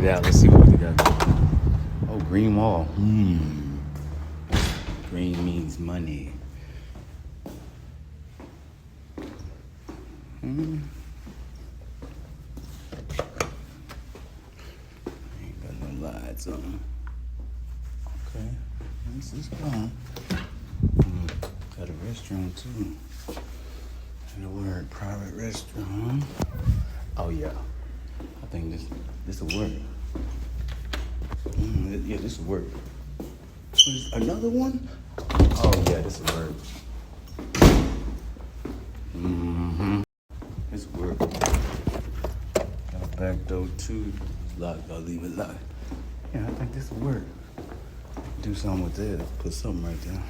it out. Let's see what we got. Oh, green wall. Green means money. Ain't got no lights on. Okay, this is fun. Got a restroom too. And the word private restroom. Oh yeah, I think this will work. Yeah, this will work. Another one? Oh yeah, this will work. This will work. Got a back door too. It's locked. I'll leave it locked. Yeah, I think this will work. Do something with that. Put something right there.